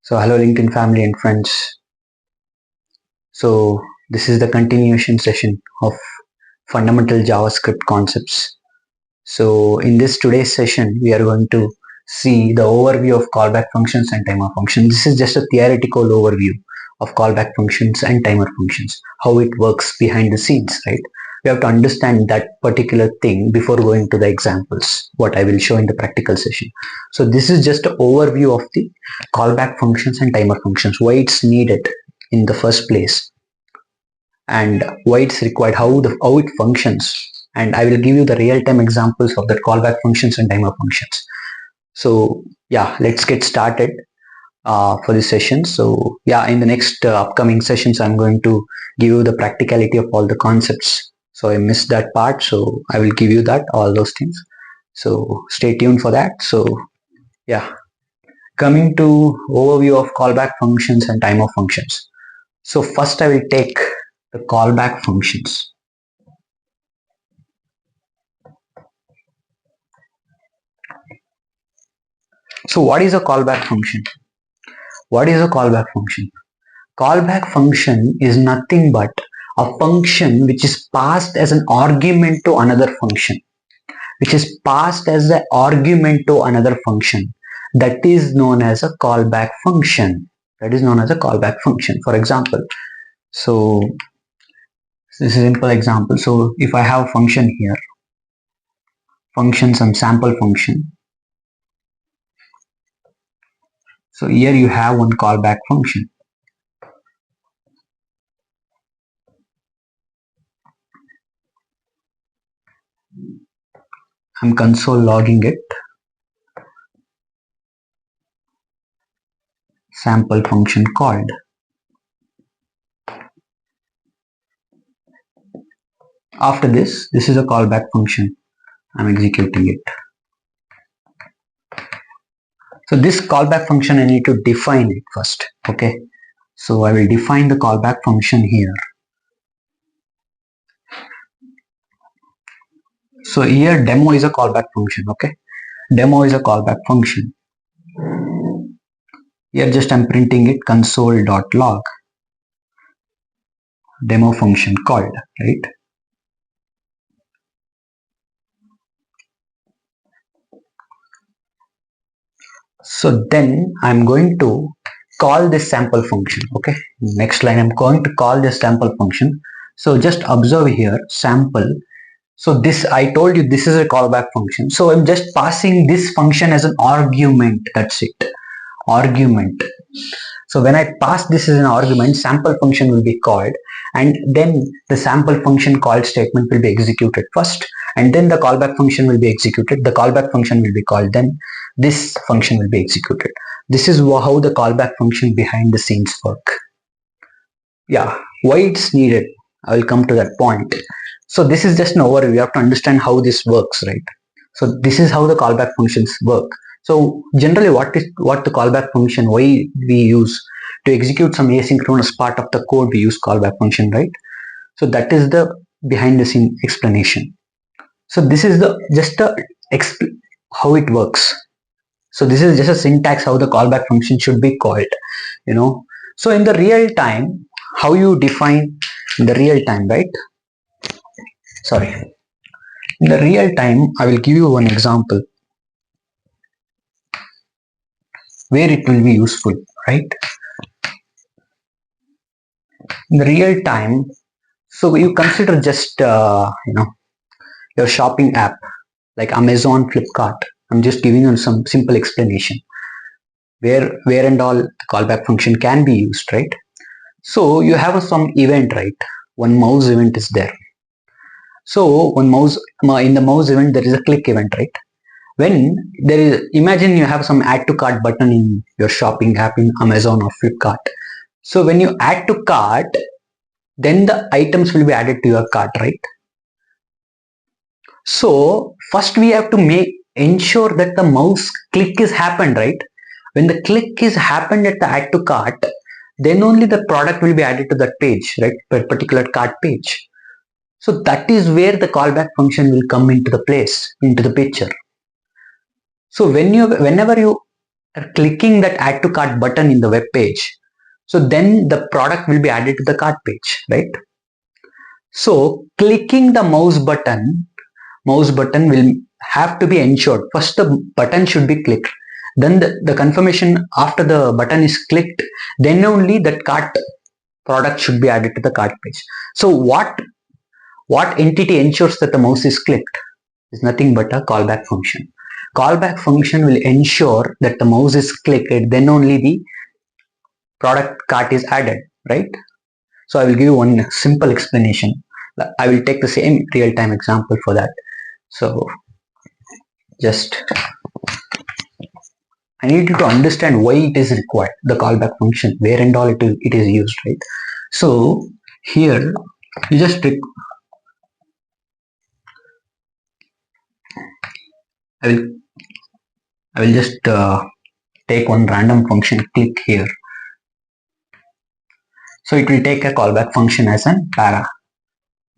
So hello LinkedIn family and friends. So this is the continuation session of fundamental JavaScript concepts. So in this today's session, we are going to see the overview of callback functions and timer functions. This is just a theoretical overview of callback functions and timer functions, how it works behind the scenes, right? We have to understand that particular thing before going to the examples, what I will show in the practical session. So this is just an overview of the callback functions and timer functions, why it's needed in the first place, and why it's required, how it functions, and I will give you the real-time examples of the callback functions and timer functions. So yeah, let's get started for this session. So yeah, in the next upcoming sessions, I'm going to give you the practicality of all the concepts. So I missed that part, so I will give you that, all those things. So stay tuned for that. So yeah, coming to overview of callback functions and timer functions. So first I will take the callback functions. So what is a callback function? What is a callback function? Callback function is nothing but a function which is passed as an argument to another function. Which is passed as the argument to another function. That is known as a callback function. That is known as a callback function. For example, so this is a simple example. So if I have a function here, some sample function. So here you have one callback function. I'm console logging it. Sample function called. After this is a callback function. I'm executing it. So this callback function, I need to define it first. Okay. So I will define the callback function here. So here demo is a callback function. Okay. Demo is a callback function. Here just I'm printing it console.log demo function called, right? So then I'm going to call this sample function. Okay. Next line I'm going to call this sample function. So just observe here sample. So this, I told you this is a callback function. So I'm just passing this function as an argument. That's it. Argument. So when I pass this as an argument, sample function will be called, and then the sample function called statement will be executed first, and then the callback function will be executed. The callback function will be called, then this function will be executed. This is how the callback function behind the scenes work. Yeah, why it's needed, I will come to that point. So this is just an overview. You have to understand how this works, right? So this is how the callback functions work. So generally what the callback function, why we use to execute some asynchronous part of the code, we use callback function, right? So that is the behind the scene explanation. So this is the just how it works. So this is just a syntax how the callback function should be called, you know. So in the real time, how you define in the real time, right? Sorry. In the real time, I will give you one example where it will be useful, right? In the real time, so you consider just your shopping app like Amazon, Flipkart. I'm just giving you some simple explanation where and all the callback function can be used, right? So you have some event, right? One mouse event is there. So one mouse, in the mouse event there is a click event, right? When there is, imagine you have some add to cart button in your shopping app in Amazon or Flipkart. So when you add to cart, then the items will be added to your cart, right? So first we have to ensure that the mouse click is happened, right? When the click is happened at the add to cart, then only the product will be added to that page, right? Per particular cart page. So that is where the callback function will come into the place, into the picture. So whenever you clicking that add to cart button in the web page, so then the product will be added to the cart page, right? So clicking the mouse button will have to be ensured. First the button should be clicked, then the confirmation after the button is clicked, then only that cart product should be added to the cart page. So what entity ensures that the mouse is clicked is nothing but a callback function. Callback function will ensure that the mouse is clicked, then only the product cart is added, right? So I will give you one simple explanation. I will take the same real-time example for that. So just I need you to understand why it is required, the callback function, where and all it is used, right? So here you just I will just take one random function, click here. So it will take a callback function as an para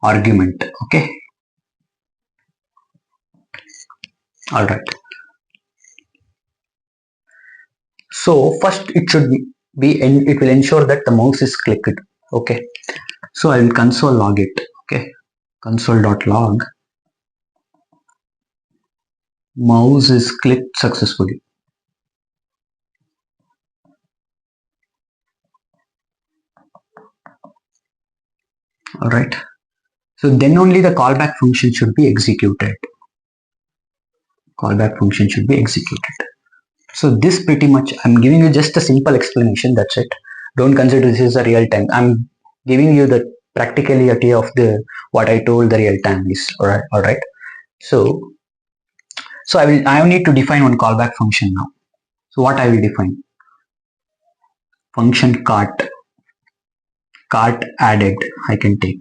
argument. Okay. All right. So first it should be, it will ensure that the mouse is clicked. Okay. So I will console log it. Okay. Console.log mouse is clicked successfully. All right. So then only the callback function should be executed. Callback function should be executed. So this pretty much, I'm giving you just a simple explanation. That's it. Don't consider this is a real time. I'm giving you the practicality of the what I told the real time is. All right. So I need to define one callback function now. So what I will define? Function cart added. I can take.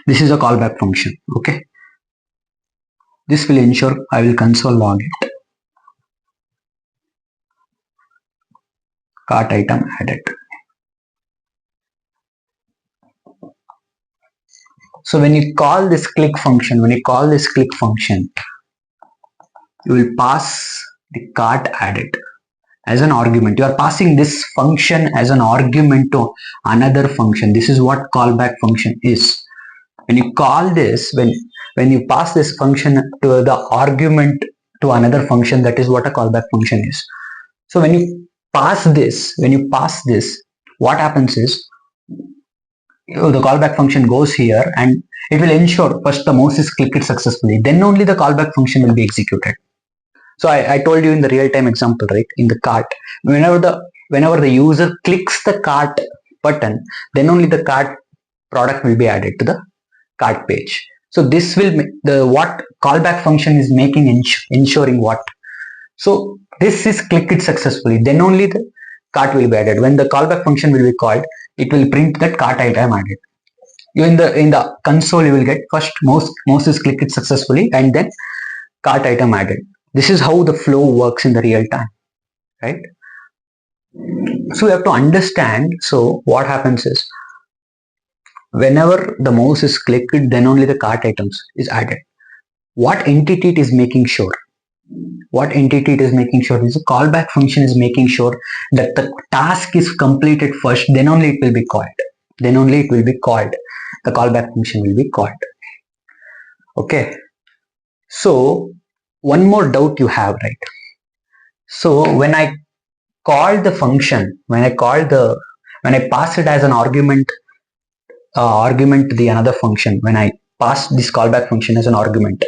This is a callback function. Okay. This will ensure I will console log it. Cart item added. So when you call this click function, you will pass the cart added as an argument. You are passing this function as an argument to another function. This is what callback function is. When you call this, when you pass this function to the argument to another function, that is what a callback function is. So when you pass this, what happens is the callback function goes here and it will ensure first the mouse is clicked successfully, then only the callback function will be executed. So I told you in the real-time example, right? In the cart, whenever the user clicks the cart button, then only the cart product will be added to the cart page. So this will what callback function is making, ensuring what? So this is clicked successfully, then only the cart will be added. When the callback function will be called, it will print that cart item added. In the console you will get first mouse is clicked successfully and then cart item added. This is how the flow works in the real time, right? So you have to understand. So what happens is whenever the mouse is clicked, then only the cart items is added. What entity it is making sure? What entity it is making sure is a callback function is making sure that the task is completed first, then only it will be called. Then only it will be called. The callback function will be called. Okay. So one more doubt you have, right? So when I call the function, when I pass it as an argument to the another function, when I pass this callback function as an argument,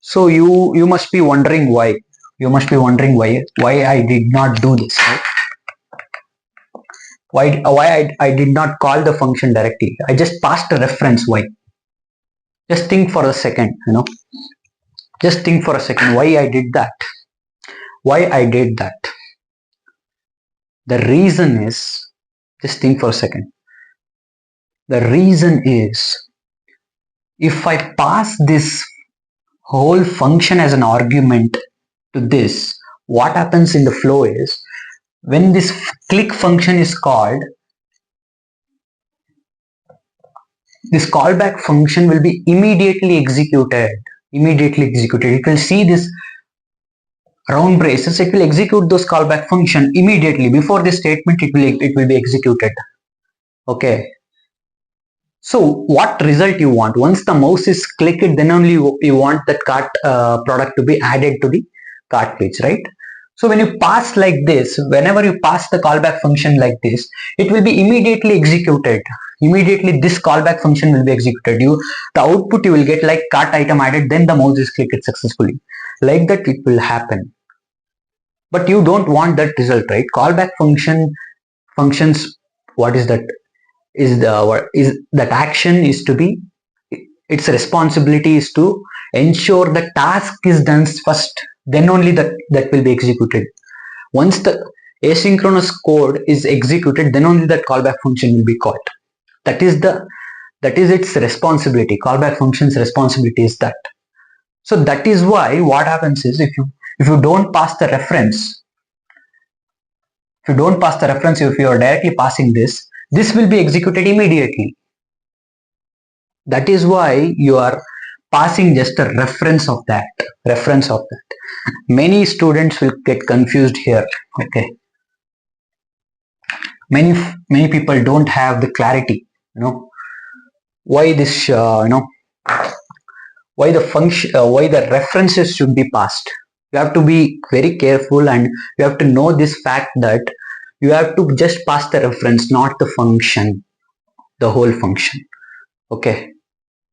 so you must be wondering why. You must be wondering why I did not do this, right? Why I did not call the function directly. I just passed a reference. Why? Just think for a second, Just think for a second why I did that. Why I did that. The reason is, just think for a second. The reason is, if I pass this whole function as an argument to this, what happens in the flow is, when this click function is called, this callback function will be immediately executed. It will see this round braces, it will execute those callback function immediately before the statement. It will be executed. Okay. So what result you want? Once the mouse is clicked, then only you want that cart product to be added to the cart page, right? So when you pass like this, whenever you pass the callback function like this, it will be immediately executed. Immediately this callback function will be executed. The output you will get like cart item added, then the mouse is clicked successfully. Like that it will happen. But you don't want that result, right? Callback functions, what is that? Is that action is to be, its responsibility is to ensure the task is done first, then only that will be executed. Once the asynchronous code is executed, then only that callback function will be called. That is its responsibility. Callback function's responsibility is that. So that is why what happens is, if you don't pass the reference, if you are directly passing this will be executed immediately. That is why you are passing just a reference of that. Many students will get confused here. Okay. Many people don't have the clarity, why this, why the function, why the references should be passed. You have to be very careful, and you have to know this fact that you have to just pass the reference, not the function, the whole function. Okay.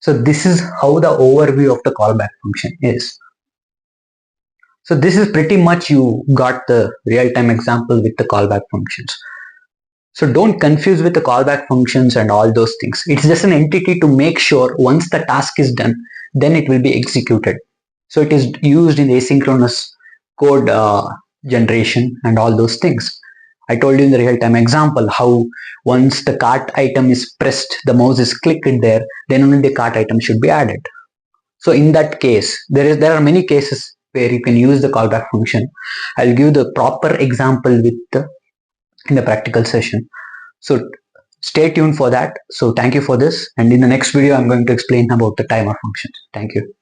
So this is how the overview of the callback function is. So this is pretty much, you got the real-time example with the callback functions. So don't confuse with the callback functions and all those things. It's just an entity to make sure once the task is done, then it will be executed. So it is used in asynchronous code generation and all those things. I told you in the real-time example how once the cart item is pressed, the mouse is clicked there, then only the cart item should be added. So in that case, there are many cases where you can use the callback function. I'll give the proper example in the practical session. So stay tuned for that. So thank you for this, and in the next video I'm going to explain about the timer functions. Thank you.